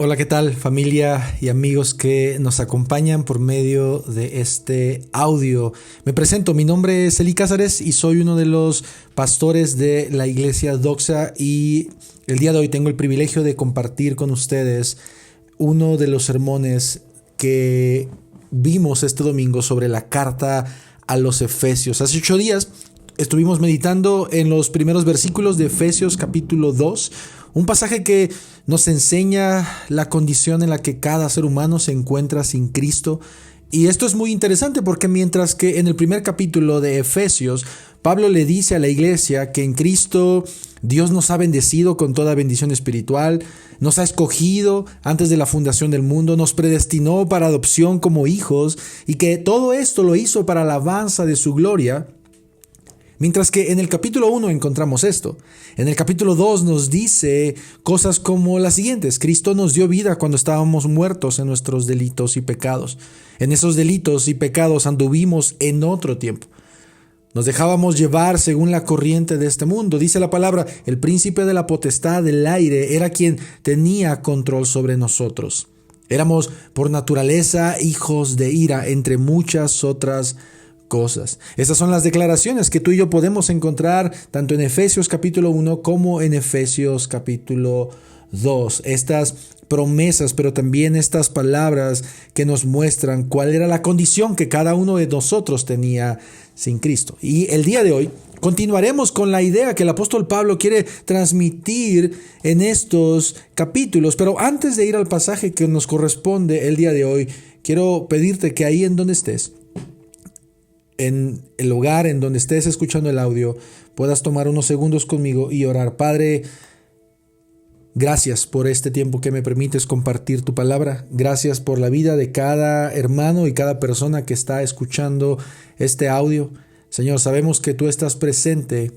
Hola, ¿qué tal familia y amigos que nos acompañan por medio de este audio? Me presento, mi nombre es Eli Cázares y soy uno de los pastores de la iglesia Doxa, y el día de hoy tengo el privilegio de compartir con ustedes uno de los sermones que vimos este domingo sobre la carta a los Efesios. Hace 8 días estuvimos meditando en los primeros versículos de Efesios capítulo 2, un pasaje que nos enseña la condición en la que cada ser humano se encuentra sin Cristo. Y esto es muy interesante porque mientras que en el primer capítulo de Efesios, Pablo le dice a la iglesia que en Cristo Dios nos ha bendecido con toda bendición espiritual, nos ha escogido antes de la fundación del mundo, nos predestinó para adopción como hijos y que todo esto lo hizo para la alabanza de su gloria. Mientras que en el capítulo 1 encontramos esto. En el capítulo 2 nos dice cosas como las siguientes: Cristo nos dio vida cuando estábamos muertos en nuestros delitos y pecados. En esos delitos y pecados anduvimos en otro tiempo. Nos dejábamos llevar según la corriente de este mundo. Dice la palabra, el príncipe de la potestad del aire era quien tenía control sobre nosotros. Éramos por naturaleza hijos de ira, entre muchas otras cosas. Estas son las declaraciones que tú y yo podemos encontrar tanto en Efesios capítulo 1 como en Efesios capítulo 2. Estas promesas, pero también estas palabras que nos muestran cuál era la condición que cada uno de nosotros tenía sin Cristo. Y el día de hoy continuaremos con la idea que el apóstol Pablo quiere transmitir en estos capítulos. Pero antes de ir al pasaje que nos corresponde el día de hoy, quiero pedirte que ahí en donde estés, en el lugar en donde estés escuchando el audio, puedas tomar unos segundos conmigo y orar. Padre, gracias por este tiempo que me permites compartir tu palabra. Gracias por la vida de cada hermano y cada persona que está escuchando este audio. Señor, sabemos que tú estás presente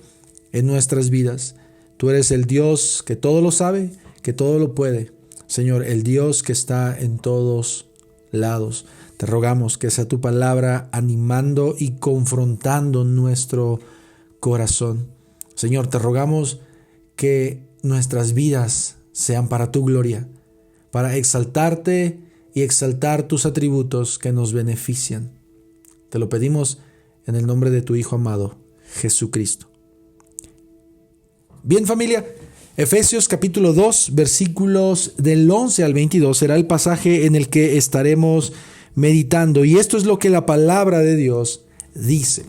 en nuestras vidas. Tú eres el Dios que todo lo sabe, que todo lo puede. Señor, el Dios que está en todos lados. Te rogamos que sea tu palabra animando y confrontando nuestro corazón. Señor, te rogamos que nuestras vidas sean para tu gloria, para exaltarte y exaltar tus atributos que nos benefician. Te lo pedimos en el nombre de tu Hijo amado, Jesucristo. Bien, familia, Efesios capítulo 2, versículos del 11 al 22 será el pasaje en el que estaremos meditando, y esto es lo que la palabra de Dios dice.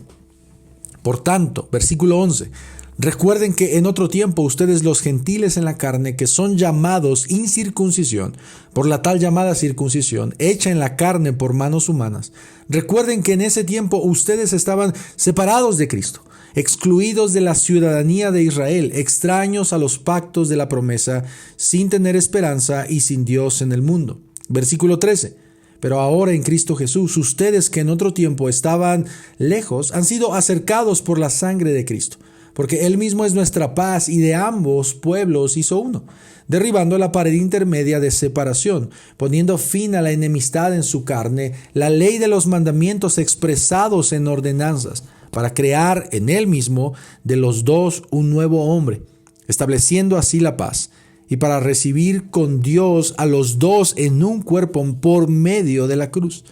Por tanto, versículo 11, recuerden que en otro tiempo ustedes, los gentiles en la carne, que son llamados incircuncisión por la tal llamada circuncisión hecha en la carne por manos humanas, recuerden que en ese tiempo ustedes estaban separados de Cristo, excluidos de la ciudadanía de Israel, extraños a los pactos de la promesa, sin tener esperanza y sin Dios en el mundo. Versículo 13. Pero ahora en Cristo Jesús, ustedes que en otro tiempo estaban lejos, han sido acercados por la sangre de Cristo, porque Él mismo es nuestra paz y de ambos pueblos hizo uno, derribando la pared intermedia de separación, poniendo fin a la enemistad en su carne, la ley de los mandamientos expresados en ordenanzas, para crear en Él mismo de los dos un nuevo hombre, estableciendo así la paz, y para recibir con Dios a los dos en un cuerpo por medio de la cruz,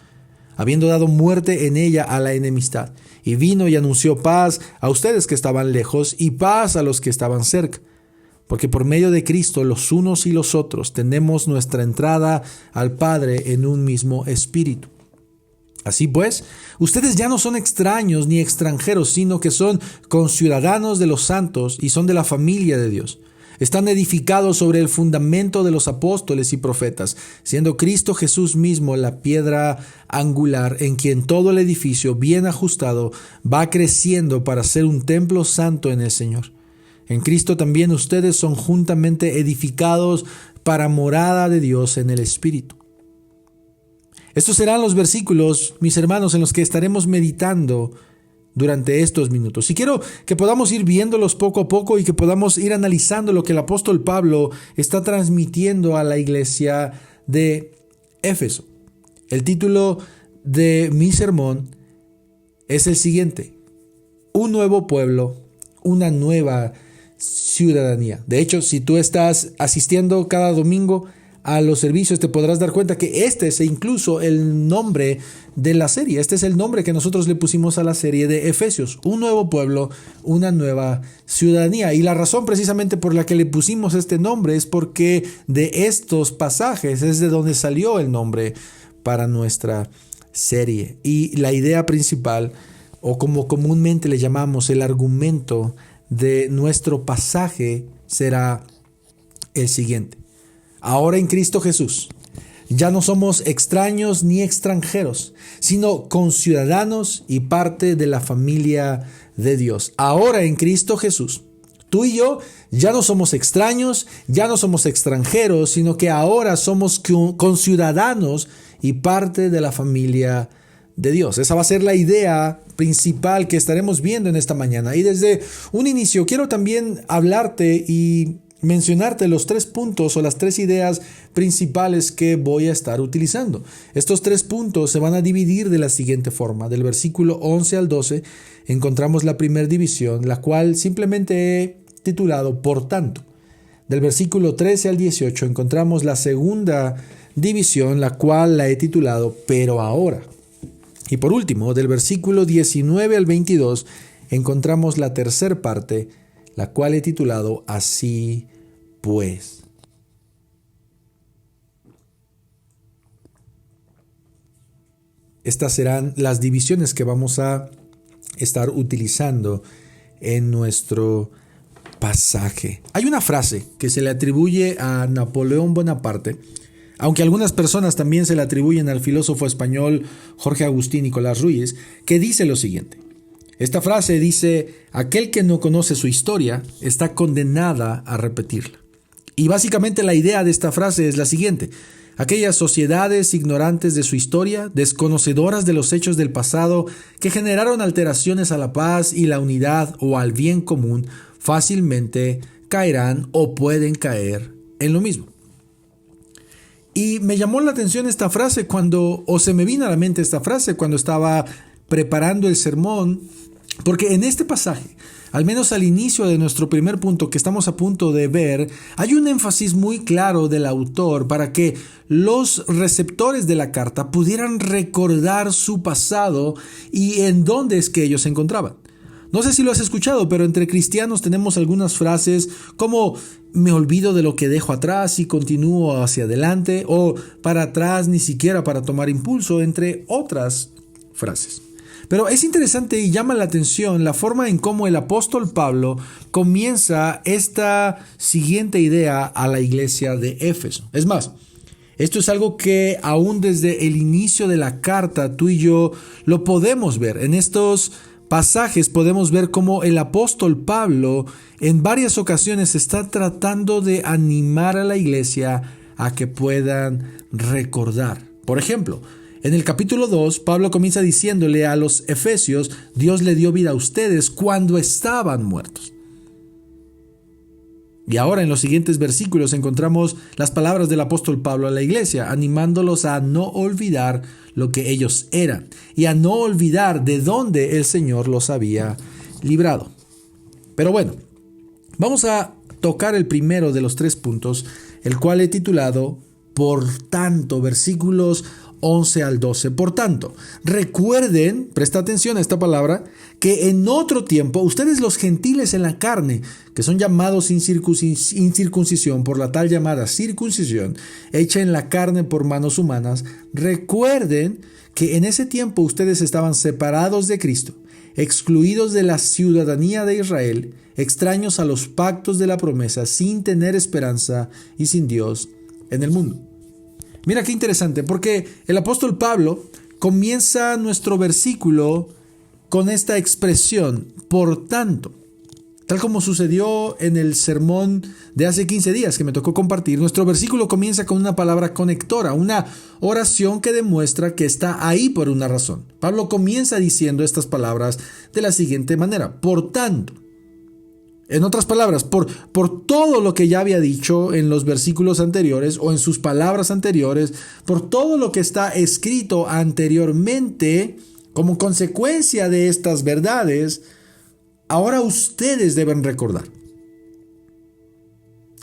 habiendo dado muerte en ella a la enemistad. Y vino y anunció paz a ustedes que estaban lejos y paz a los que estaban cerca. Porque por medio de Cristo los unos y los otros tenemos nuestra entrada al Padre en un mismo espíritu. Así pues, ustedes ya no son extraños ni extranjeros, sino que son conciudadanos de los santos y son de la familia de Dios. Están edificados sobre el fundamento de los apóstoles y profetas, siendo Cristo Jesús mismo la piedra angular, en quien todo el edificio bien ajustado va creciendo para ser un templo santo en el Señor. En Cristo también ustedes son juntamente edificados para morada de Dios en el Espíritu. Estos serán los versículos, mis hermanos, en los que estaremos meditando durante estos minutos. Y quiero que podamos ir viéndolos poco a poco y que podamos ir analizando lo que el apóstol Pablo está transmitiendo a la iglesia de Éfeso. El título de mi sermón es el siguiente: un nuevo pueblo, una nueva ciudadanía. De hecho, si tú estás asistiendo cada domingo a los servicios, te podrás dar cuenta que este es incluso el nombre de la serie. Este es el nombre que nosotros le pusimos a la serie de Efesios. Un nuevo pueblo, una nueva ciudadanía. Y la razón precisamente por la que le pusimos este nombre es porque de estos pasajes es de donde salió el nombre para nuestra serie. Y la idea principal, o como comúnmente le llamamos el argumento de nuestro pasaje, será el siguiente. Ahora en Cristo Jesús, ya no somos extraños ni extranjeros, sino conciudadanos y parte de la familia de Dios. Ahora en Cristo Jesús, tú y yo ya no somos extraños, ya no somos extranjeros, sino que ahora somos conciudadanos y parte de la familia de Dios. Esa va a ser la idea principal que estaremos viendo en esta mañana. Y desde un inicio quiero también hablarte y mencionarte los 3 puntos o las 3 ideas principales que voy a estar utilizando. Estos 3 puntos se van a dividir de la siguiente forma. Del versículo 11 al 12 encontramos la primera división, la cual simplemente he titulado Por tanto. Del versículo 13 al 18 encontramos la segunda división, la cual la he titulado Pero ahora. Y por último, del versículo 19 al 22 encontramos la tercera parte, la cual he titulado Así pues. Estas serán las divisiones que vamos a estar utilizando en nuestro pasaje. Hay una frase que se le atribuye a Napoleón Bonaparte, aunque algunas personas también se le atribuyen al filósofo español Jorge Agustín Nicolás Ruiz, que dice lo siguiente. Esta frase dice: aquel que no conoce su historia está condenada a repetirla. Y básicamente la idea de esta frase es la siguiente: aquellas sociedades ignorantes de su historia, desconocedoras de los hechos del pasado, que generaron alteraciones a la paz y la unidad o al bien común, fácilmente caerán o pueden caer en lo mismo. Y me llamó la atención esta frase se me vino a la mente esta frase cuando estaba preparando el sermón, porque en este pasaje, al menos al inicio de nuestro primer punto que estamos a punto de ver, hay un énfasis muy claro del autor para que los receptores de la carta pudieran recordar su pasado y en dónde es que ellos se encontraban. No sé si lo has escuchado, pero entre cristianos tenemos algunas frases como me olvido de lo que dejo atrás y continúo hacia adelante, o para atrás ni siquiera para tomar impulso, entre otras frases. Pero es interesante y llama la atención la forma en cómo el apóstol Pablo comienza esta siguiente idea a la iglesia de Éfeso. Es más, esto es algo que aún desde el inicio de la carta tú y yo lo podemos ver. En estos pasajes podemos ver cómo el apóstol Pablo en varias ocasiones está tratando de animar a la iglesia a que puedan recordar. Por ejemplo, en el capítulo 2, Pablo comienza diciéndole a los efesios: Dios le dio vida a ustedes cuando estaban muertos. Y ahora en los siguientes versículos encontramos las palabras del apóstol Pablo a la iglesia, animándolos a no olvidar lo que ellos eran y a no olvidar de dónde el Señor los había librado. Pero bueno, vamos a tocar el primero de los 3 puntos, el cual he titulado Por tanto, versículos 11 al 12. Por tanto, recuerden, presta atención a esta palabra, que en otro tiempo ustedes los gentiles en la carne, que son llamados incircuncisión por la tal llamada circuncisión, hecha en la carne por manos humanas, recuerden que en ese tiempo ustedes estaban separados de Cristo, excluidos de la ciudadanía de Israel, extraños a los pactos de la promesa, sin tener esperanza y sin Dios en el mundo. Mira qué interesante, porque el apóstol Pablo comienza nuestro versículo con esta expresión, por tanto. Tal como sucedió en el sermón de hace 15 días que me tocó compartir, nuestro versículo comienza con una palabra conectora, una oración que demuestra que está ahí por una razón. Pablo comienza diciendo estas palabras de la siguiente manera: por tanto. En otras palabras, por todo lo que ya había dicho en los versículos anteriores o en sus palabras anteriores, por todo lo que está escrito anteriormente, como consecuencia de estas verdades, ahora ustedes deben recordar.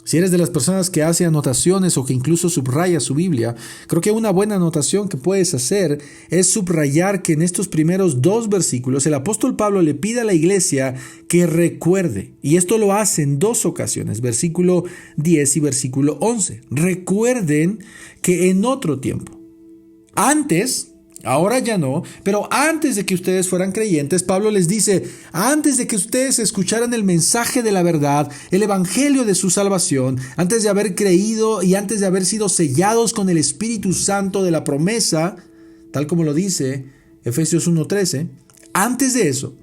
Si eres de las personas que hace anotaciones o que incluso subraya su Biblia, creo que una buena anotación que puedes hacer es subrayar que en estos primeros 2 versículos el apóstol Pablo le pide a la iglesia que recuerde. Y esto lo hace en 2 ocasiones, versículo 10 y versículo 11. Recuerden que en otro tiempo, antes, ahora ya no, pero antes de que ustedes fueran creyentes, Pablo les dice, antes de que ustedes escucharan el mensaje de la verdad, el evangelio de su salvación, antes de haber creído y antes de haber sido sellados con el Espíritu Santo de la promesa, tal como lo dice Efesios 1:13, antes de eso,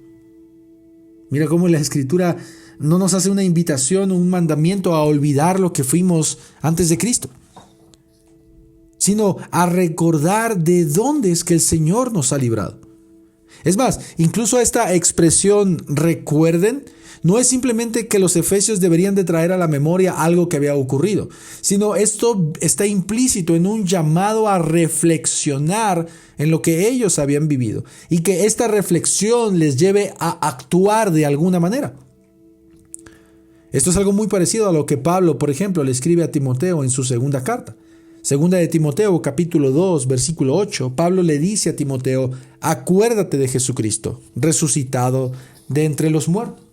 mira cómo la Escritura no nos hace una invitación o un mandamiento a olvidar lo que fuimos antes de Cristo, sino a recordar de dónde es que el Señor nos ha librado. Es más, incluso esta expresión recuerden no es simplemente que los efesios deberían de traer a la memoria algo que había ocurrido, sino esto está implícito en un llamado a reflexionar en lo que ellos habían vivido y que esta reflexión les lleve a actuar de alguna manera. Esto es algo muy parecido a lo que Pablo, por ejemplo, le escribe a Timoteo en su segunda carta. Segunda de Timoteo, capítulo 2, versículo 8, Pablo le dice a Timoteo, acuérdate de Jesucristo, resucitado de entre los muertos.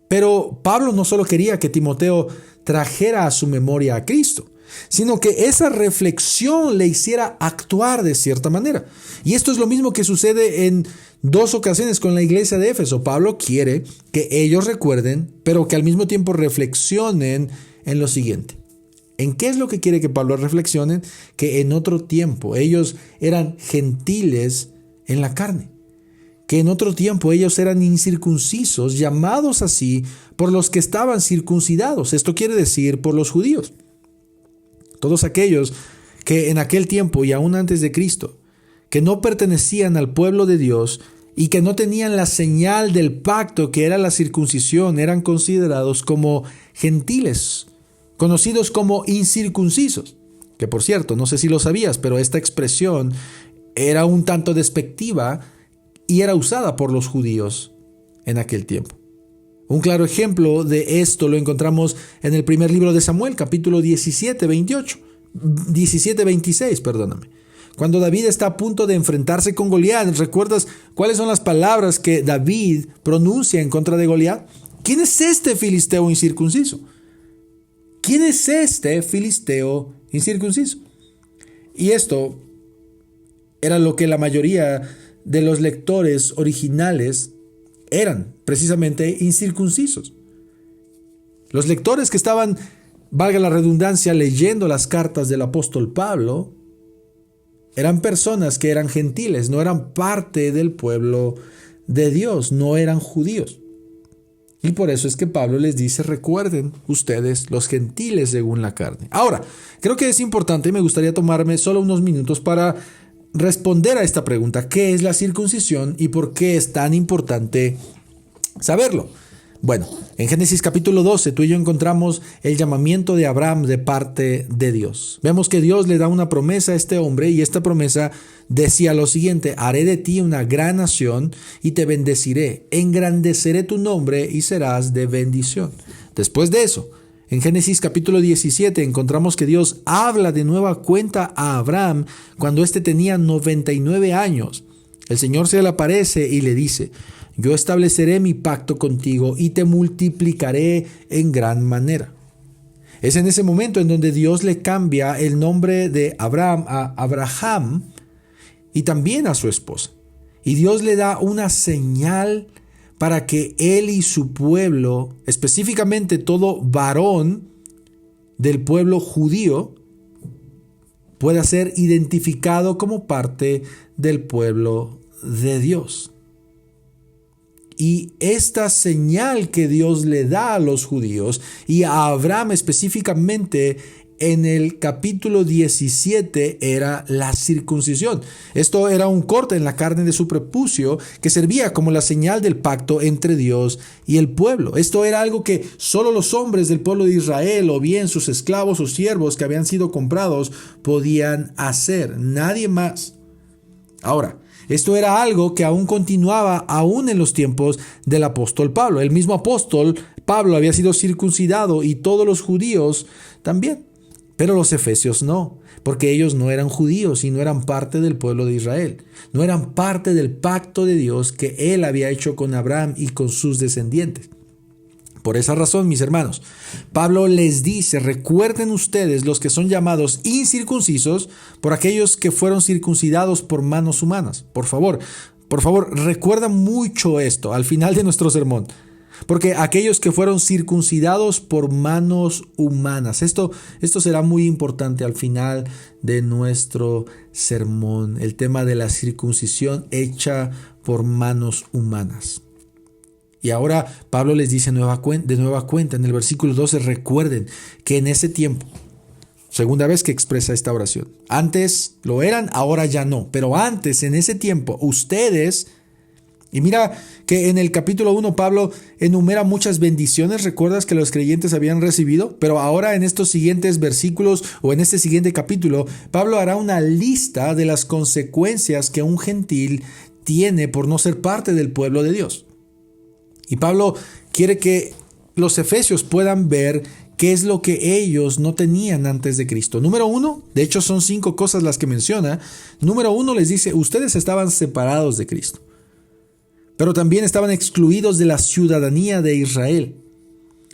Pero Pablo no solo quería que Timoteo trajera a su memoria a Cristo, sino que esa reflexión le hiciera actuar de cierta manera. Y esto es lo mismo que sucede en 2 ocasiones con la iglesia de Éfeso. Pablo quiere que ellos recuerden, pero que al mismo tiempo reflexionen en lo siguiente. ¿En qué es lo que quiere que Pablo reflexione? Que en otro tiempo ellos eran gentiles en la carne. Que en otro tiempo ellos eran incircuncisos, llamados así por los que estaban circuncidados. Esto quiere decir por los judíos. Todos aquellos que en aquel tiempo y aún antes de Cristo, que no pertenecían al pueblo de Dios y que no tenían la señal del pacto que era la circuncisión, eran considerados como gentiles, conocidos como incircuncisos. Que por cierto, no sé si lo sabías, pero esta expresión era un tanto despectiva y era usada por los judíos en aquel tiempo. Un claro ejemplo de esto lo encontramos en el primer libro de Samuel, capítulo 26, cuando David está a punto de enfrentarse con Goliat. ¿Recuerdas cuáles son las palabras que David pronuncia en contra de Goliat? ¿Quién es este filisteo incircunciso? ¿Quién es este filisteo incircunciso? Y esto era lo que la mayoría de los lectores originales eran, precisamente incircuncisos. Los lectores que estaban, valga la redundancia, leyendo las cartas del apóstol Pablo, eran personas que eran gentiles, no eran parte del pueblo de Dios, no eran judíos. Y por eso es que Pablo les dice, recuerden ustedes los gentiles según la carne. Ahora, creo que es importante y me gustaría tomarme solo unos minutos para responder a esta pregunta. ¿Qué es la circuncisión y por qué es tan importante saberlo? Bueno, en Génesis capítulo 12 tú y yo encontramos el llamamiento de Abraham de parte de Dios. Vemos que Dios le da una promesa a este hombre y esta promesa decía lo siguiente: haré de ti una gran nación y te bendeciré, engrandeceré tu nombre y serás de bendición. Después de eso, en Génesis capítulo 17 encontramos que Dios habla de nueva cuenta a Abraham cuando éste tenía 99 años. El Señor se le aparece y le dice: yo estableceré mi pacto contigo y te multiplicaré en gran manera. Es en ese momento en donde Dios le cambia el nombre de Abraham a Abraham y también a su esposa. Y Dios le da una señal para que él y su pueblo, específicamente todo varón del pueblo judío, pueda ser identificado como parte del pueblo de Dios. Y esta señal que Dios le da a los judíos y a Abraham específicamente en el capítulo 17 era la circuncisión. Esto era un corte en la carne de su prepucio que servía como la señal del pacto entre Dios y el pueblo. Esto era algo que solo los hombres del pueblo de Israel o bien sus esclavos o siervos que habían sido comprados podían hacer. Nadie más. Ahora, Esto era algo que aún continuaba aún en los tiempos del apóstol Pablo. El mismo apóstol Pablo había sido circuncidado y todos los judíos también. Pero los efesios no, porque ellos no eran judíos y no eran parte del pueblo de Israel. No eran parte del pacto de Dios que él había hecho con Abraham y con sus descendientes. Por esa razón, mis hermanos, Pablo les dice, recuerden ustedes los que son llamados incircuncisos por aquellos que fueron circuncidados por manos humanas. Por favor, recuerda mucho esto al final de nuestro sermón. Porque aquellos que fueron circuncidados por manos humanas. Esto será muy importante al final de nuestro sermón. El tema de la circuncisión hecha por manos humanas. Y ahora Pablo les dice de nueva cuenta en el versículo 12, recuerden que en ese tiempo, segunda vez que expresa esta oración, antes lo eran, ahora ya no, pero antes, en ese tiempo, ustedes, y mira que en el capítulo 1 Pablo enumera muchas bendiciones, recuerdas que los creyentes habían recibido, pero ahora en estos siguientes versículos o en este siguiente capítulo, Pablo hará una lista de las consecuencias que un gentil tiene por no ser parte del pueblo de Dios. Y Pablo quiere que los efesios puedan ver qué es lo que ellos no tenían antes de Cristo. Número 1, de hecho son 5 cosas las que menciona. Número 1 les dice, ustedes estaban separados de Cristo, pero también estaban excluidos de la ciudadanía de Israel.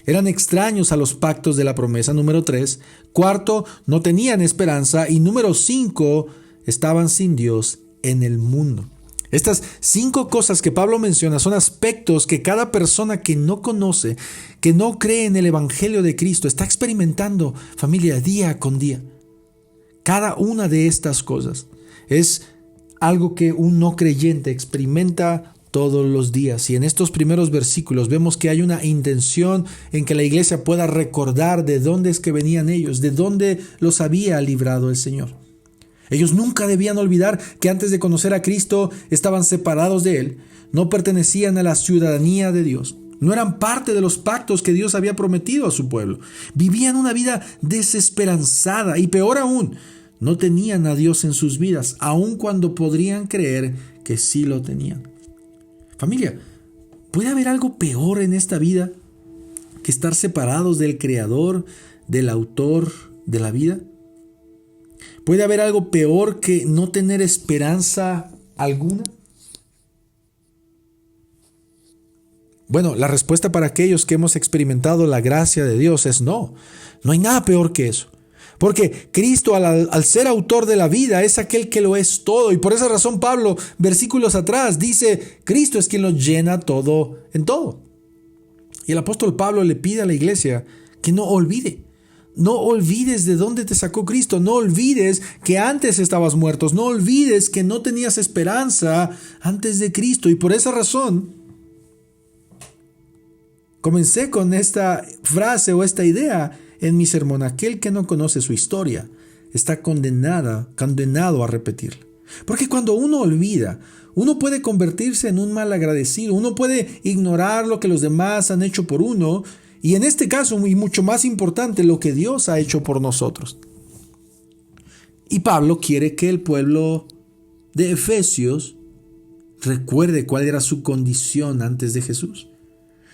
Eran extraños a los pactos de la promesa. Número 3, cuarto, no tenían esperanza. Y número 5, estaban sin Dios en el mundo. Estas 5 cosas que Pablo menciona son aspectos que cada persona que no conoce, que no cree en el Evangelio de Cristo, está experimentando, familia, día con día. Cada una de estas cosas es algo que un no creyente experimenta todos los días. Y en estos primeros versículos vemos que hay una intención en que la iglesia pueda recordar de dónde es que venían ellos, de dónde los había librado el Señor. Ellos nunca debían olvidar que antes de conocer a Cristo estaban separados de Él, no pertenecían a la ciudadanía de Dios, no eran parte de los pactos que Dios había prometido a su pueblo. Vivían una vida desesperanzada y peor aún, no tenían a Dios en sus vidas, aun cuando podrían creer que sí lo tenían. Familia, ¿puede haber algo peor en esta vida que estar separados del Creador, del Autor de la vida? ¿Puede haber algo peor que no tener esperanza alguna? Bueno, la respuesta para aquellos que hemos experimentado la gracia de Dios es no. No hay nada peor que eso. Porque Cristo, al ser autor de la vida, es aquel que lo es todo. Y por esa razón Pablo, versículos atrás, dice, Cristo es quien lo llena todo en todo. Y el apóstol Pablo le pide a la iglesia que no olvide. No olvides de dónde te sacó Cristo. No olvides que antes estabas muertos. No olvides que no tenías esperanza antes de Cristo. Y por esa razón, comencé con esta frase o esta idea en mi sermón. Aquel que no conoce su historia está condenado a repetirla. Porque cuando uno olvida, uno puede convertirse en un malagradecido. Uno puede ignorar lo que los demás han hecho por uno. Y en este caso, y mucho más importante, lo que Dios ha hecho por nosotros. Y Pablo quiere que el pueblo de Efesios recuerde cuál era su condición antes de Jesús.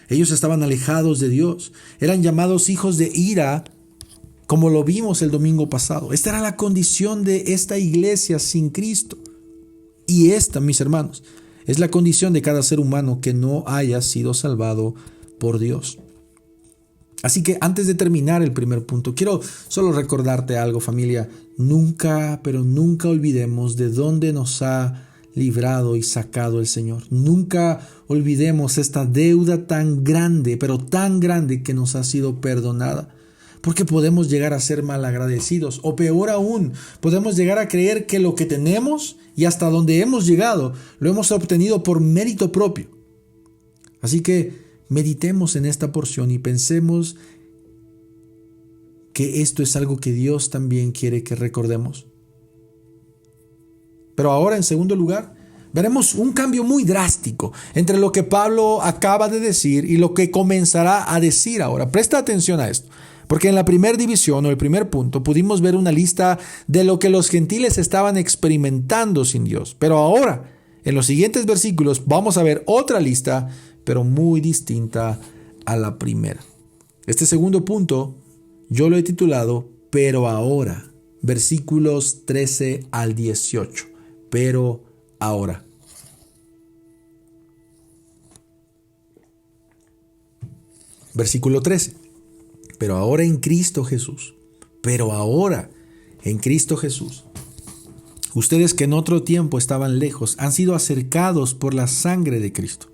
Ellos estaban alejados de Dios, eran llamados hijos de ira, como lo vimos el domingo pasado. Esta era la condición de esta iglesia sin Cristo. Y esta, mis hermanos, es la condición de cada ser humano que no haya sido salvado por Dios. Así que antes de terminar el primer punto, quiero solo recordarte algo, familia. Nunca, pero nunca olvidemos de dónde nos ha librado y sacado el Señor. Nunca olvidemos esta deuda tan grande, pero tan grande que nos ha sido perdonada. Porque podemos llegar a ser malagradecidos, o peor aún, podemos llegar a creer que lo que tenemos y hasta donde hemos llegado lo hemos obtenido por mérito propio. Así que meditemos en esta porción y pensemos que esto es algo que Dios también quiere que recordemos. Pero ahora, en segundo lugar, veremos un cambio muy drástico entre lo que Pablo acaba de decir y lo que comenzará a decir ahora. Presta atención a esto, porque en la primera división o el primer punto pudimos ver una lista de lo que los gentiles estaban experimentando sin Dios. Pero ahora, En los siguientes versículos vamos a ver otra lista, pero muy distinta a la primera. Este segundo punto yo lo he titulado Pero ahora, versículos 13 al 18. Pero ahora. Versículo 13. Pero ahora en Cristo Jesús. Pero ahora en Cristo Jesús. Ustedes que en otro tiempo estaban lejos han sido acercados por la sangre de Cristo.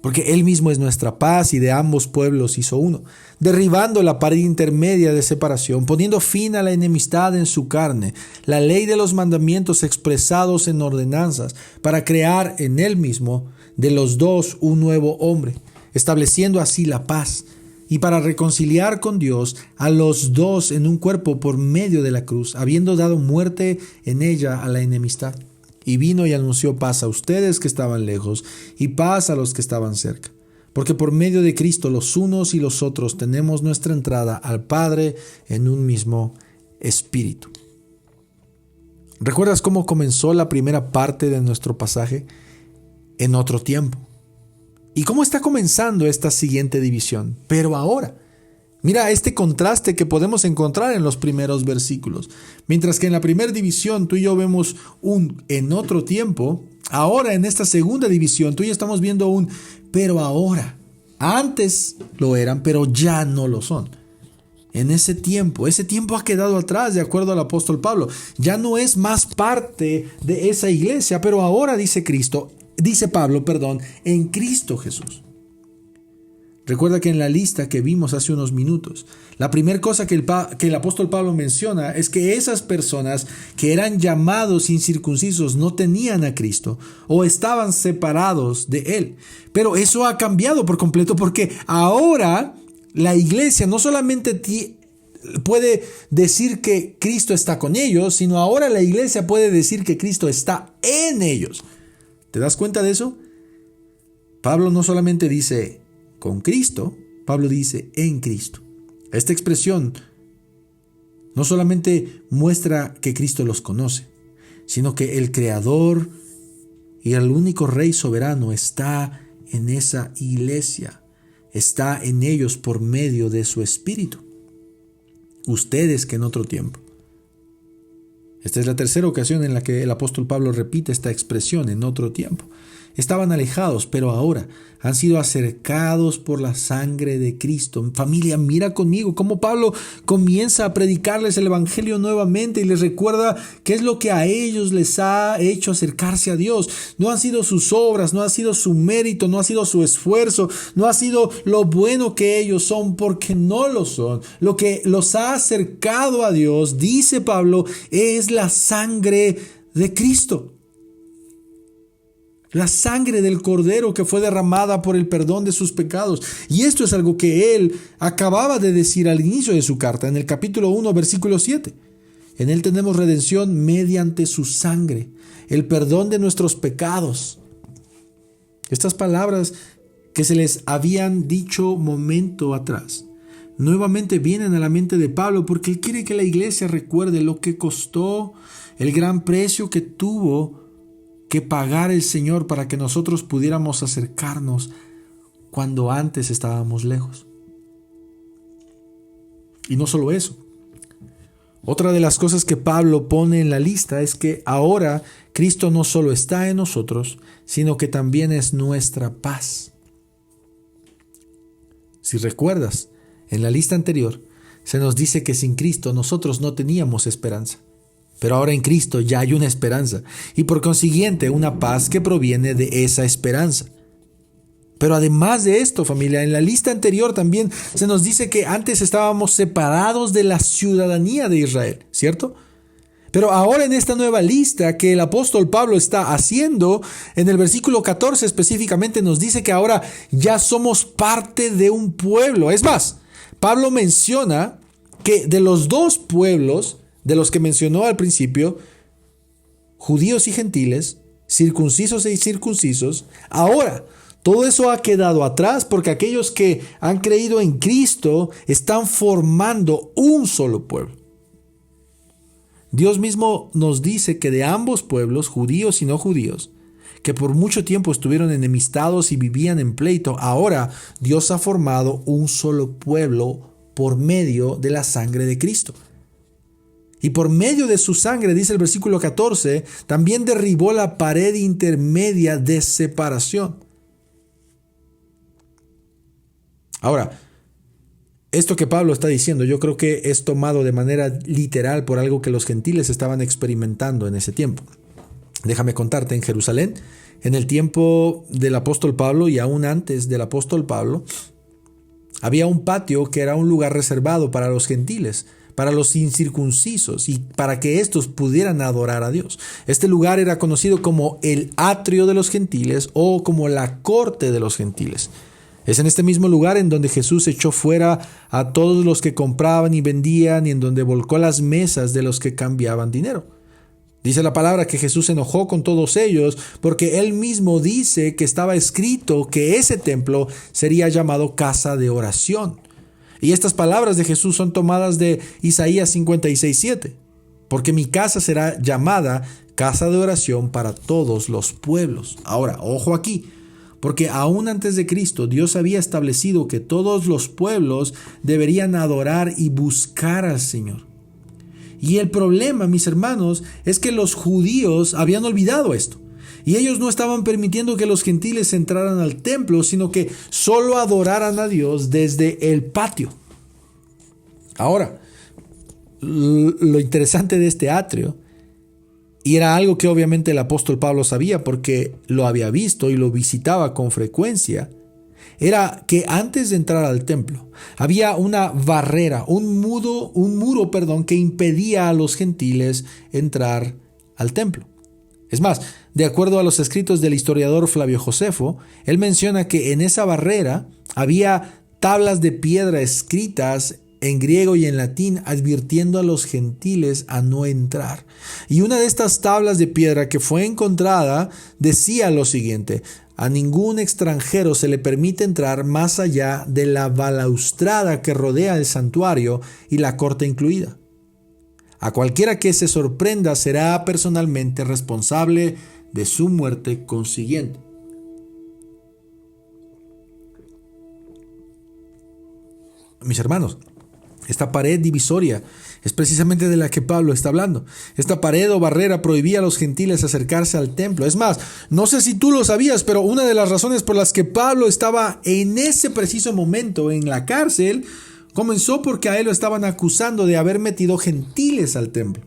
Porque Él mismo es nuestra paz y de ambos pueblos hizo uno, derribando la pared intermedia de separación, poniendo fin a la enemistad en su carne, la ley de los mandamientos expresados en ordenanzas, para crear en Él mismo de los dos un nuevo hombre, estableciendo así la paz, y para reconciliar con Dios a los dos en un cuerpo por medio de la cruz, habiendo dado muerte en ella a la enemistad. Y vino y anunció paz a ustedes que estaban lejos y paz a los que estaban cerca. Porque por medio de Cristo los unos y los otros tenemos nuestra entrada al Padre en un mismo espíritu. ¿Recuerdas cómo comenzó la primera parte de nuestro pasaje? En otro tiempo. ¿Y cómo está comenzando esta siguiente división? Pero ahora. Mira este contraste que podemos encontrar en los primeros versículos. Mientras que en la primera división tú y yo vemos un en otro tiempo, ahora en esta segunda división tú y yo estamos viendo un pero ahora. Antes lo eran, pero ya no lo son. En ese tiempo ha quedado atrás, de acuerdo al apóstol Pablo. Ya no es más parte de esa iglesia, pero ahora dice Pablo, en Cristo Jesús. Recuerda que en la lista que vimos hace unos minutos, la primera cosa que el apóstol Pablo menciona es que esas personas que eran llamados incircuncisos no tenían a Cristo o estaban separados de Él. Pero eso ha cambiado por completo porque ahora la iglesia no solamente puede decir que Cristo está con ellos, sino ahora la iglesia puede decir que Cristo está en ellos. ¿Te das cuenta de eso? Pablo no solamente dice con Cristo, Pablo dice en Cristo. Esta expresión no solamente muestra que Cristo los conoce, sino que el Creador y el único Rey soberano está en esa iglesia, está en ellos por medio de su Espíritu. Ustedes que en otro tiempo. Esta es la tercera ocasión en la que el apóstol Pablo repite esta expresión, en otro tiempo. Estaban alejados, pero ahora han sido acercados por la sangre de Cristo. Familia, mira conmigo cómo Pablo comienza a predicarles el evangelio nuevamente y les recuerda qué es lo que a ellos les ha hecho acercarse a Dios. No han sido sus obras, no ha sido su mérito, no ha sido su esfuerzo, no ha sido lo bueno que ellos son, porque no lo son. Lo que los ha acercado a Dios, dice Pablo, es la sangre de Cristo. La sangre del Cordero que fue derramada por el perdón de sus pecados. Y esto es algo que él acababa de decir al inicio de su carta, en el capítulo 1, versículo 7. En él tenemos redención mediante su sangre, el perdón de nuestros pecados. Estas palabras que se les habían dicho momento atrás, nuevamente vienen a la mente de Pablo porque él quiere que la iglesia recuerde lo que costó, el gran precio que tuvo que pagar el Señor para que nosotros pudiéramos acercarnos cuando antes estábamos lejos. Y no solo eso. Otra de las cosas que Pablo pone en la lista es que ahora Cristo no solo está en nosotros, sino que también es nuestra paz. Si recuerdas, en la lista anterior se nos dice que sin Cristo nosotros no teníamos esperanza. Pero ahora en Cristo ya hay una esperanza y por consiguiente una paz que proviene de esa esperanza. Pero además de esto, familia, en la lista anterior también se nos dice que antes estábamos separados de la ciudadanía de Israel, ¿cierto? Pero ahora en esta nueva lista que el apóstol Pablo está haciendo, en el versículo 14 específicamente nos dice que ahora ya somos parte de un pueblo. Es más, Pablo menciona que de los dos pueblos de los que mencionó al principio, judíos y gentiles, circuncisos e incircuncisos, ahora todo eso ha quedado atrás porque aquellos que han creído en Cristo están formando un solo pueblo. Dios mismo nos dice que de ambos pueblos, judíos y no judíos, que por mucho tiempo estuvieron enemistados y vivían en pleito, ahora Dios ha formado un solo pueblo por medio de la sangre de Cristo. Y por medio de su sangre, dice el versículo 14, también derribó la pared intermedia de separación. Ahora, esto que Pablo está diciendo, yo creo que es tomado de manera literal por algo que los gentiles estaban experimentando en ese tiempo. Déjame contarte, en Jerusalén, en el tiempo del apóstol Pablo y aún antes del apóstol Pablo, había un patio que era un lugar reservado para los gentiles, para los incircuncisos y para que éstos pudieran adorar a Dios. Este lugar era conocido como el atrio de los gentiles o como la corte de los gentiles. Es en este mismo lugar en donde Jesús echó fuera a todos los que compraban y vendían y en donde volcó las mesas de los que cambiaban dinero. Dice la palabra que Jesús se enojó con todos ellos porque él mismo dice que estaba escrito que ese templo sería llamado casa de oración. Y estas palabras de Jesús son tomadas de Isaías 56:7. Porque mi casa será llamada casa de oración para todos los pueblos. Ahora, ojo aquí. Porque aún antes de Cristo, Dios había establecido que todos los pueblos deberían adorar y buscar al Señor. Y el problema, mis hermanos, es que los judíos habían olvidado esto. Y ellos no estaban permitiendo que los gentiles entraran al templo, sino que solo adoraran a Dios desde el patio. Ahora, lo interesante de este atrio, y era algo que obviamente el apóstol Pablo sabía porque lo había visto y lo visitaba con frecuencia, era que antes de entrar al templo había una barrera, un muro, que impedía a los gentiles entrar al templo. Es más, de acuerdo a los escritos del historiador Flavio Josefo, él menciona que en esa barrera había tablas de piedra escritas en griego y en latín advirtiendo a los gentiles a no entrar. Y una de estas tablas de piedra que fue encontrada decía lo siguiente: a ningún extranjero se le permite entrar más allá de la balaustrada que rodea el santuario y la corte incluida. A cualquiera que se sorprenda será personalmente responsable de su muerte consiguiente. Mis hermanos, esta pared divisoria es precisamente de la que Pablo está hablando. Esta pared o barrera prohibía a los gentiles acercarse al templo. Es más, no sé si tú lo sabías, pero una de las razones por las que Pablo estaba en ese preciso momento en la cárcel comenzó porque a él lo estaban acusando de haber metido gentiles al templo.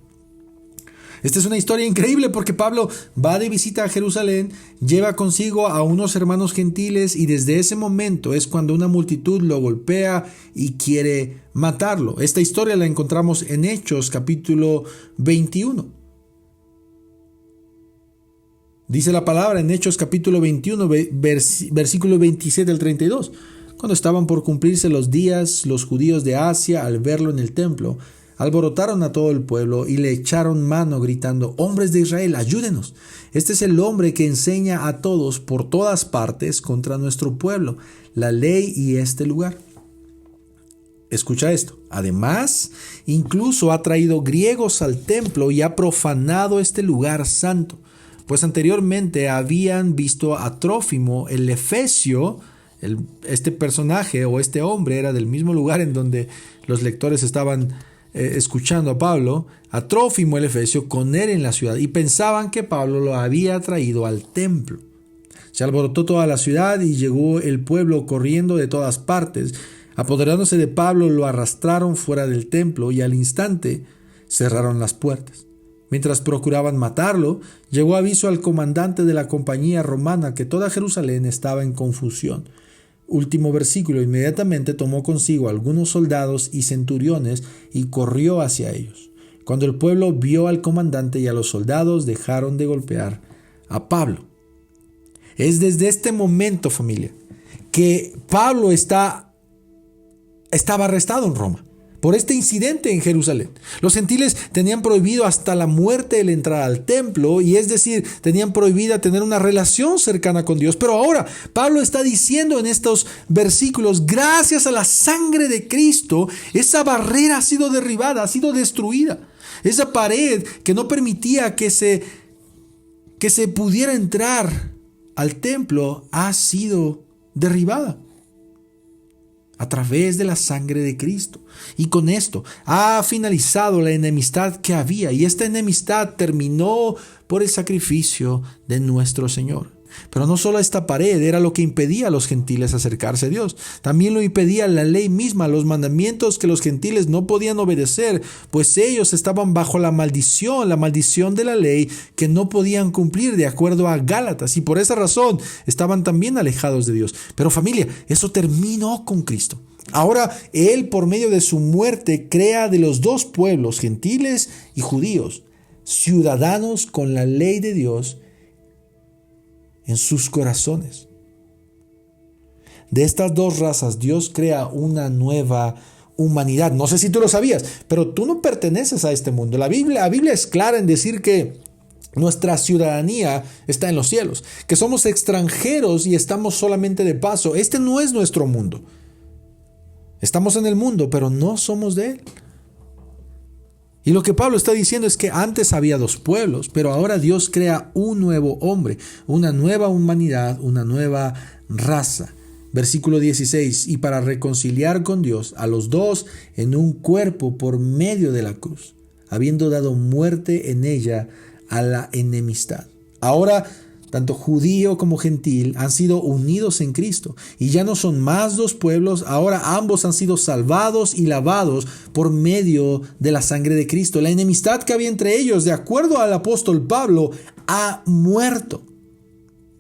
Esta es una historia increíble porque Pablo va de visita a Jerusalén, lleva consigo a unos hermanos gentiles y desde ese momento es cuando una multitud lo golpea y quiere matarlo. Esta historia la encontramos en Hechos capítulo 21. Dice la palabra en Hechos capítulo 21, versículo 27 al 32. Cuando estaban por cumplirse los días, los judíos de Asia, al verlo en el templo, alborotaron a todo el pueblo y le echaron mano gritando: hombres de Israel, ayúdenos. Este es el hombre que enseña a todos por todas partes contra nuestro pueblo, la ley y este lugar. Escucha esto. Además, incluso ha traído griegos al templo y ha profanado este lugar santo. Pues anteriormente habían visto a Trófimo, el efesio. Este personaje o este hombre era del mismo lugar en donde los lectores estaban escuchando a Pablo, a Trófimo el efesio, con él en la ciudad, y pensaban que Pablo lo había traído al templo. Se alborotó toda la ciudad y llegó el pueblo corriendo de todas partes. Apoderándose de Pablo, lo arrastraron fuera del templo y al instante cerraron las puertas. Mientras procuraban matarlo, llegó aviso al comandante de la compañía romana que toda Jerusalén estaba en confusión. Último versículo: inmediatamente tomó consigo algunos soldados y centuriones y corrió hacia ellos. Cuando el pueblo vio al comandante y a los soldados, dejaron de golpear a Pablo. Es desde este momento, familia, que Pablo estaba arrestado en Roma por este incidente en Jerusalén. Los gentiles tenían prohibido hasta la muerte el entrar al templo, y es decir, tenían prohibida tener una relación cercana con Dios. Pero ahora Pablo está diciendo en estos versículos: gracias a la sangre de Cristo, esa barrera ha sido derribada, ha sido destruida. Esa pared que no permitía que se pudiera entrar al templo ha sido derribada a través de la sangre de Cristo. Y con esto ha finalizado la enemistad que había, y esta enemistad terminó por el sacrificio de nuestro Señor. Pero no solo esta pared era lo que impedía a los gentiles acercarse a Dios, también lo impedía la ley misma, los mandamientos que los gentiles no podían obedecer, pues ellos estaban bajo la maldición de la ley que no podían cumplir de acuerdo a Gálatas, y por esa razón estaban también alejados de Dios. Pero familia, eso terminó con Cristo. Ahora Él, por medio de su muerte, crea de los dos pueblos, gentiles y judíos, ciudadanos con la ley de Dios en sus corazones. De estas dos razas, Dios crea una nueva humanidad. No sé si tú lo sabías, pero tú no perteneces a este mundo. La Biblia es clara en decir que nuestra ciudadanía está en los cielos, que somos extranjeros y estamos solamente de paso. Este no es nuestro mundo. Estamos en el mundo, pero no somos de él. Y lo que Pablo está diciendo es que antes había dos pueblos, pero ahora Dios crea un nuevo hombre, una nueva humanidad, una nueva raza. Versículo 16, y para reconciliar con Dios a los dos en un cuerpo por medio de la cruz, habiendo dado muerte en ella a la enemistad. Ahora, tanto judío como gentil han sido unidos en Cristo, y ya no son más dos pueblos, ahora ambos han sido salvados y lavados por medio de la sangre de Cristo. La enemistad que había entre ellos, de acuerdo al apóstol Pablo, ha muerto.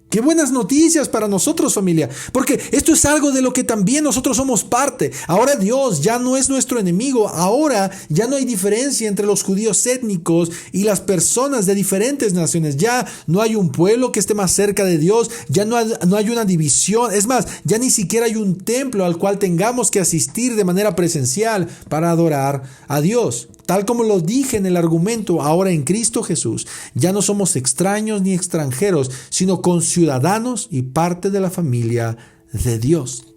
Qué buenas noticias para nosotros, familia, porque esto es algo de lo que también nosotros somos parte. Ahora Dios ya no es nuestro enemigo, ahora ya no hay diferencia entre los judíos étnicos y las personas de diferentes naciones. Ya no hay un pueblo que esté más cerca de Dios, ya no hay una división. Es más, ya ni siquiera hay un templo al cual tengamos que asistir de manera presencial para adorar a Dios. Tal como lo dije en el argumento, ahora en Cristo Jesús ya no somos extraños ni extranjeros, sino conciudadanos y parte de la familia de Dios.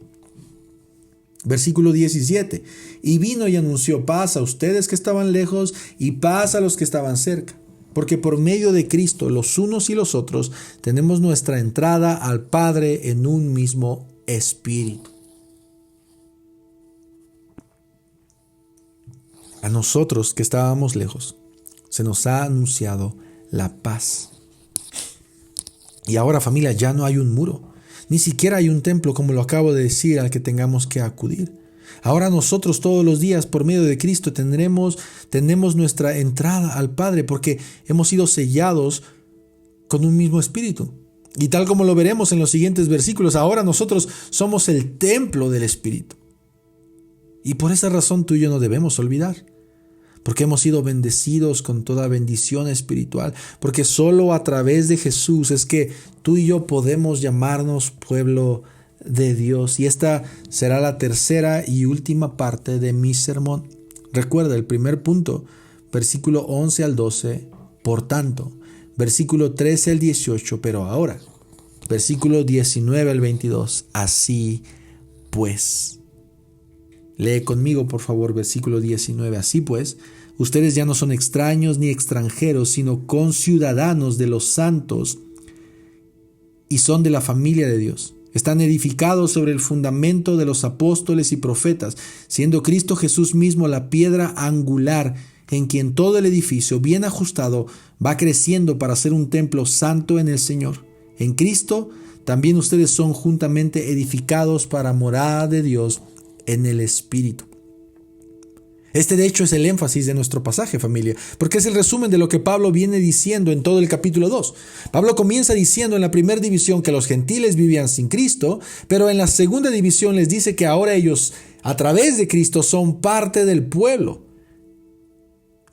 Versículo 17. Y vino y anunció paz a ustedes que estaban lejos y paz a los que estaban cerca. Porque por medio de Cristo los unos y los otros tenemos nuestra entrada al Padre en un mismo espíritu. A nosotros que estábamos lejos, se nos ha anunciado la paz. Y ahora, familia, ya no hay un muro, ni siquiera hay un templo, como lo acabo de decir, al que tengamos que acudir. Ahora nosotros todos los días, por medio de Cristo, tenemos nuestra entrada al Padre, porque hemos sido sellados con un mismo espíritu. Y tal como lo veremos en los siguientes versículos, ahora nosotros somos el templo del Espíritu. Y por esa razón tú y yo no debemos olvidar. Porque hemos sido bendecidos con toda bendición espiritual, porque solo a través de Jesús es que tú y yo podemos llamarnos pueblo de Dios. Y esta será la tercera y última parte de mi sermón. Recuerda el primer punto, versículo 11 al 12, por tanto, versículo 13 al 18, pero ahora, versículo 19 al 22, así pues. Lee conmigo, por favor, versículo 19. Así pues, ustedes ya no son extraños ni extranjeros, sino conciudadanos de los santos y son de la familia de Dios. Están edificados sobre el fundamento de los apóstoles y profetas, siendo Cristo Jesús mismo la piedra angular, en quien todo el edificio, bien ajustado, va creciendo para ser un templo santo en el Señor. En Cristo también ustedes son juntamente edificados para morada de Dios en el Espíritu. Este de hecho es el énfasis de nuestro pasaje, familia, porque es el resumen de lo que Pablo viene diciendo en todo el capítulo 2. Pablo comienza diciendo en la primera división que los gentiles vivían sin Cristo, pero en la segunda división les dice que ahora ellos, a través de Cristo, son parte del pueblo.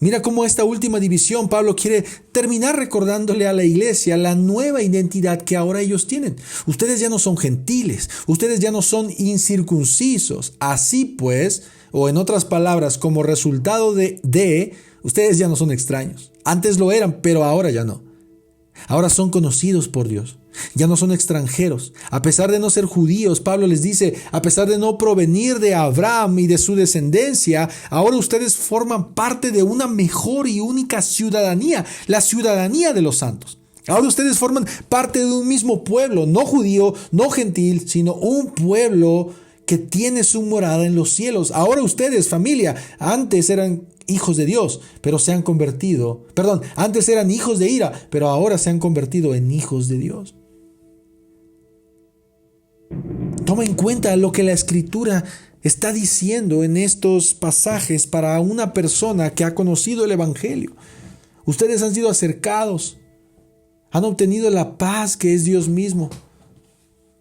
Mira cómo esta última división Pablo quiere terminar recordándole a la iglesia la nueva identidad que ahora ellos tienen. Ustedes ya no son gentiles, ustedes ya no son incircuncisos. Así pues, o en otras palabras, como resultado de ustedes ya no son extraños. Antes lo eran, pero ahora ya no. Ahora son conocidos por Dios. Ya no son extranjeros. A pesar de no ser judíos, Pablo les dice, a pesar de no provenir de Abraham y de su descendencia, ahora ustedes forman parte de una mejor y única ciudadanía, la ciudadanía de los santos. Ahora ustedes forman parte de un mismo pueblo, no judío, no gentil, sino un pueblo que tiene su morada en los cielos. Ahora ustedes, familia, antes eran hijos de Dios, pero se han convertido, antes eran hijos de ira, pero ahora se han convertido en hijos de Dios. Toma en cuenta lo que la Escritura está diciendo en estos pasajes para una persona que ha conocido el Evangelio. Ustedes han sido acercados, han obtenido la paz que es Dios mismo.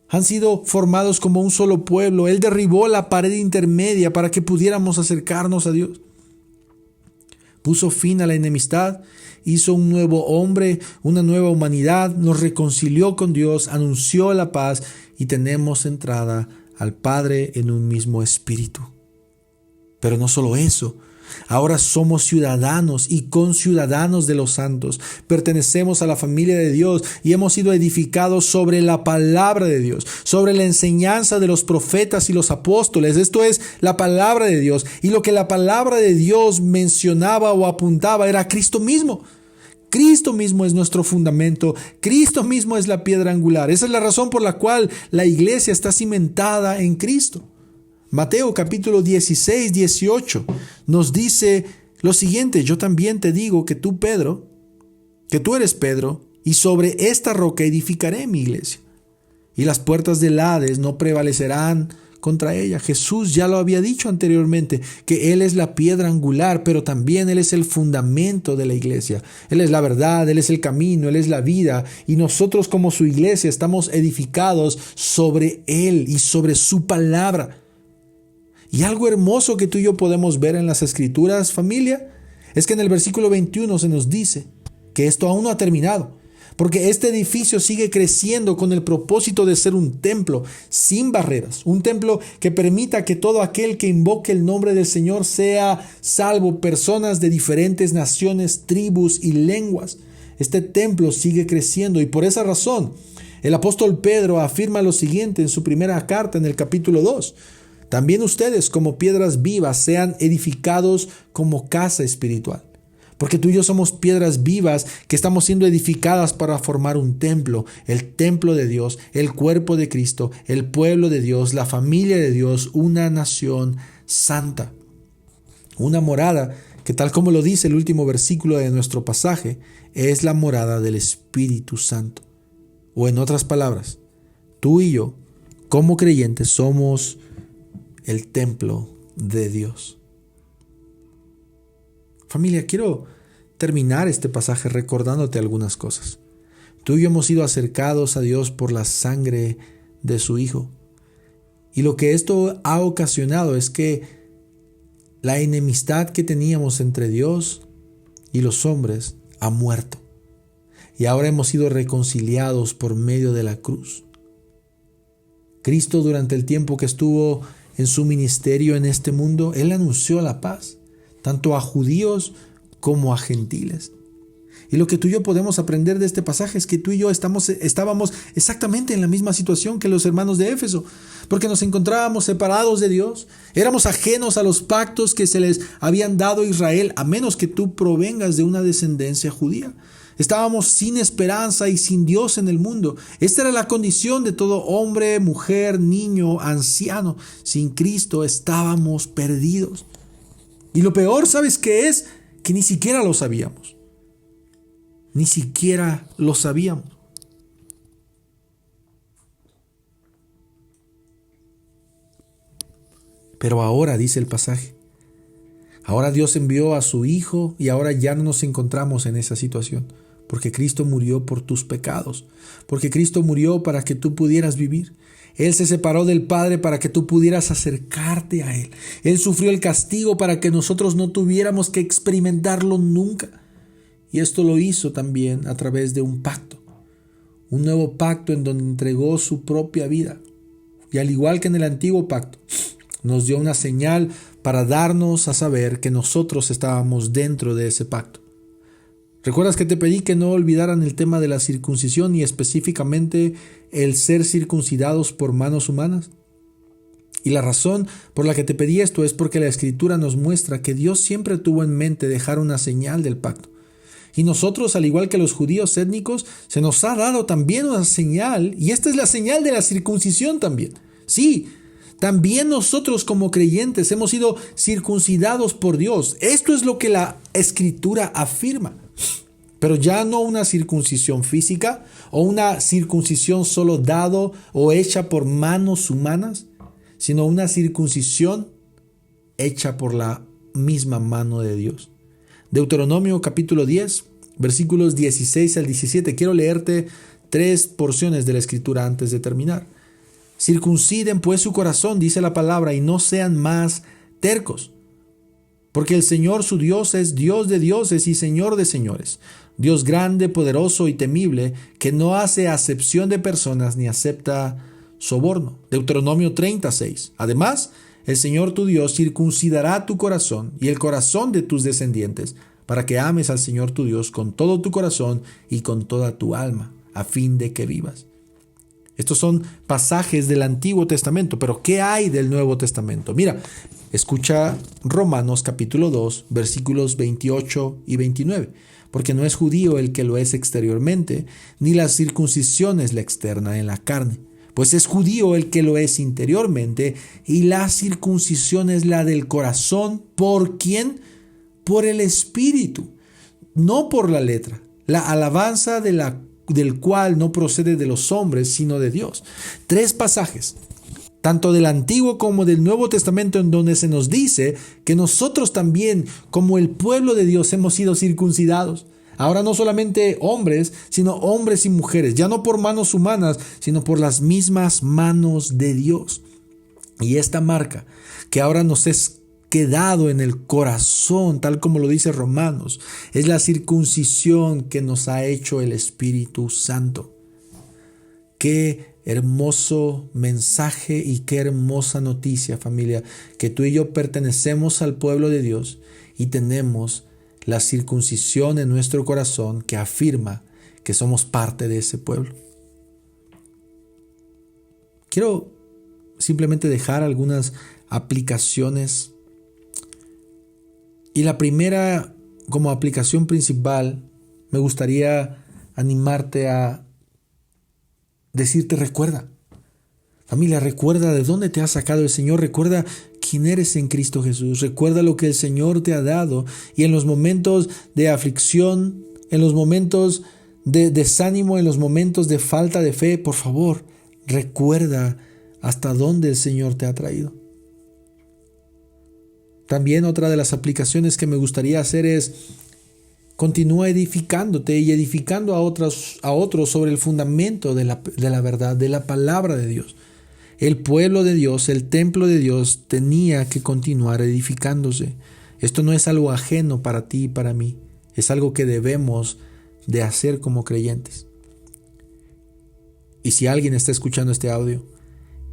Han sido formados como un solo pueblo. Él derribó la pared intermedia para que pudiéramos acercarnos a Dios. Puso fin a la enemistad, hizo un nuevo hombre, una nueva humanidad, nos reconcilió con Dios, anunció la paz y tenemos entrada al Padre en un mismo espíritu. Pero no solo eso. Ahora somos ciudadanos y conciudadanos de los santos. Pertenecemos a la familia de Dios y hemos sido edificados sobre la palabra de Dios, sobre la enseñanza de los profetas y los apóstoles. Esto es la palabra de Dios. Y lo que la palabra de Dios mencionaba o apuntaba era Cristo mismo. Cristo mismo es nuestro fundamento. Cristo mismo es la piedra angular. Esa es la razón por la cual la iglesia está cimentada en Cristo. Mateo capítulo 16, 18 nos dice lo siguiente: yo también te digo que tú eres Pedro, y sobre esta roca edificaré mi iglesia, y las puertas del Hades no prevalecerán contra ella. Jesús ya lo había dicho anteriormente, que Él es la piedra angular, pero también Él es el fundamento de la iglesia. Él es la verdad, Él es el camino, Él es la vida, y nosotros como su iglesia estamos edificados sobre Él y sobre su palabra. Y algo hermoso que tú y yo podemos ver en las Escrituras, familia, es que en el versículo 21 se nos dice que esto aún no ha terminado, porque este edificio sigue creciendo con el propósito de ser un templo sin barreras, un templo que permita que todo aquel que invoque el nombre del Señor sea salvo, personas de diferentes naciones, tribus y lenguas. Este templo sigue creciendo y por esa razón el apóstol Pedro afirma lo siguiente en su primera carta en el capítulo 2. También ustedes, como piedras vivas, sean edificados como casa espiritual. Porque tú y yo somos piedras vivas que estamos siendo edificadas para formar un templo, el templo de Dios, el cuerpo de Cristo, el pueblo de Dios, la familia de Dios, una nación santa. Una morada que, tal como lo dice el último versículo de nuestro pasaje, es la morada del Espíritu Santo. O en otras palabras, tú y yo, como creyentes, somos el templo de Dios. Familia, quiero terminar este pasaje recordándote algunas cosas. Tú y yo hemos sido acercados a Dios por la sangre de su Hijo. Y lo que esto ha ocasionado es que la enemistad que teníamos entre Dios y los hombres ha muerto. Y ahora hemos sido reconciliados por medio de la cruz. Cristo, durante el tiempo que estuvo en su ministerio en este mundo, Él anunció la paz, tanto a judíos como a gentiles. Y lo que tú y yo podemos aprender de este pasaje es que tú y yo estábamos exactamente en la misma situación que los hermanos de Éfeso, porque nos encontrábamos separados de Dios, éramos ajenos a los pactos que se les habían dado a Israel, a menos que tú provengas de una descendencia judía. Estábamos sin esperanza y sin Dios en el mundo. Esta era la condición de todo hombre, mujer, niño, anciano. Sin Cristo estábamos perdidos. Y lo peor, ¿sabes qué es? Que ni siquiera lo sabíamos. Ni siquiera lo sabíamos. Pero ahora, dice el pasaje, ahora Dios envió a su Hijo y ahora ya no nos encontramos en esa situación. Porque Cristo murió por tus pecados. Porque Cristo murió para que tú pudieras vivir. Él se separó del Padre para que tú pudieras acercarte a Él. Él sufrió el castigo para que nosotros no tuviéramos que experimentarlo nunca. Y esto lo hizo también a través de un pacto. Un nuevo pacto en donde entregó su propia vida. Y al igual que en el antiguo pacto, nos dio una señal para darnos a saber que nosotros estábamos dentro de ese pacto. ¿Recuerdas que te pedí que no olvidaran el tema de la circuncisión y específicamente el ser circuncidados por manos humanas? Y la razón por la que te pedí esto es porque la Escritura nos muestra que Dios siempre tuvo en mente dejar una señal del pacto. Y nosotros, al igual que los judíos étnicos, se nos ha dado también una señal, y esta es la señal de la circuncisión también. Sí, también nosotros como creyentes hemos sido circuncidados por Dios. Esto es lo que la Escritura afirma. Pero ya no una circuncisión física o una circuncisión solo dado o hecha por manos humanas, sino una circuncisión hecha por la misma mano de Dios. Deuteronomio capítulo 10, versículos 16 al 17. Quiero leerte 3 porciones de la Escritura antes de terminar. Circunciden pues su corazón, dice la palabra, y no sean más tercos. Porque el Señor su Dios es Dios de dioses y Señor de señores, Dios grande, poderoso y temible, que no hace acepción de personas ni acepta soborno. Deuteronomio 36. Además, el Señor tu Dios circuncidará tu corazón y el corazón de tus descendientes, para que ames al Señor tu Dios con todo tu corazón y con toda tu alma, a fin de que vivas. Estos son pasajes del Antiguo Testamento, pero ¿qué hay del Nuevo Testamento? Mira, escucha Romanos capítulo 2, versículos 28 y 29. Porque no es judío el que lo es exteriormente, ni la circuncisión es la externa en la carne. Pues es judío el que lo es interiormente, y la circuncisión es la del corazón. ¿Por quién? Por el Espíritu, no por la letra. La alabanza del cual no procede de los hombres, sino de Dios. 3 pasajes, tanto del Antiguo como del Nuevo Testamento, en donde se nos dice que nosotros también, como el pueblo de Dios, hemos sido circuncidados. Ahora no solamente hombres, sino hombres y mujeres, ya no por manos humanas, sino por las mismas manos de Dios. Y esta marca que ahora nos es quedado en el corazón, tal como lo dice Romanos, es la circuncisión que nos ha hecho el Espíritu Santo. Qué hermoso mensaje y qué hermosa noticia, familia, que tú y yo pertenecemos al pueblo de Dios y tenemos la circuncisión en nuestro corazón que afirma que somos parte de ese pueblo. Quiero simplemente dejar algunas aplicaciones. Y la primera, como aplicación principal, me gustaría animarte a decirte: recuerda. Familia, recuerda de dónde te ha sacado el Señor. Recuerda quién eres en Cristo Jesús. Recuerda lo que el Señor te ha dado. Y en los momentos de aflicción, en los momentos de desánimo, en los momentos de falta de fe, por favor, recuerda hasta dónde el Señor te ha traído. También otra de las aplicaciones que me gustaría hacer es: continúa edificándote y edificando a otros sobre el fundamento de la verdad, de la palabra de Dios. El pueblo de Dios, el templo de Dios, tenía que continuar edificándose. Esto no es algo ajeno para ti y para mí. Es algo que debemos de hacer como creyentes. Y si alguien está escuchando este audio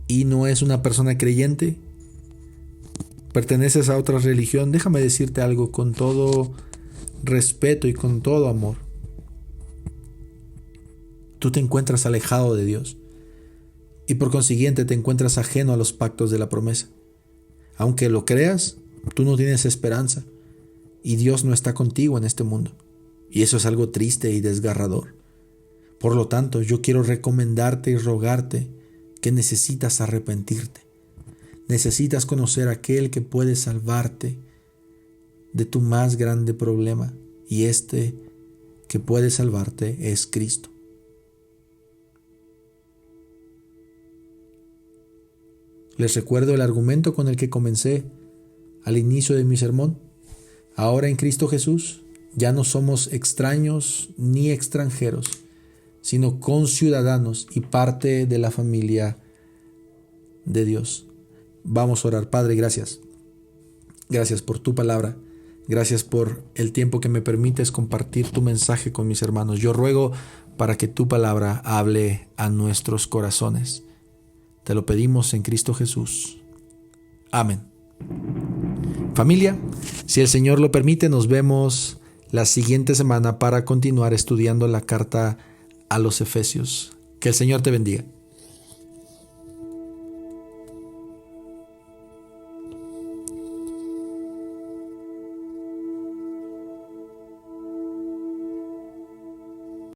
y no es una persona creyente, perteneces a otra religión, déjame decirte algo con todo respeto y con todo amor. Tú te encuentras alejado de Dios y por consiguiente te encuentras ajeno a los pactos de la promesa. Aunque lo creas, tú no tienes esperanza y Dios no está contigo en este mundo. Y eso es algo triste y desgarrador. Por lo tanto, yo quiero recomendarte y rogarte que necesitas arrepentirte. Necesitas conocer a aquel que puede salvarte de tu más grande problema, y este que puede salvarte es Cristo. Les recuerdo el argumento con el que comencé al inicio de mi sermón. Ahora en Cristo Jesús ya no somos extraños ni extranjeros, sino conciudadanos y parte de la familia de Dios. Vamos a orar. Padre, gracias. Gracias por tu palabra. Gracias por el tiempo que me permites compartir tu mensaje con mis hermanos. Yo ruego para que tu palabra hable a nuestros corazones. Te lo pedimos en Cristo Jesús. Amén. Familia, si el Señor lo permite, nos vemos la siguiente semana para continuar estudiando la carta a los Efesios. Que el Señor te bendiga.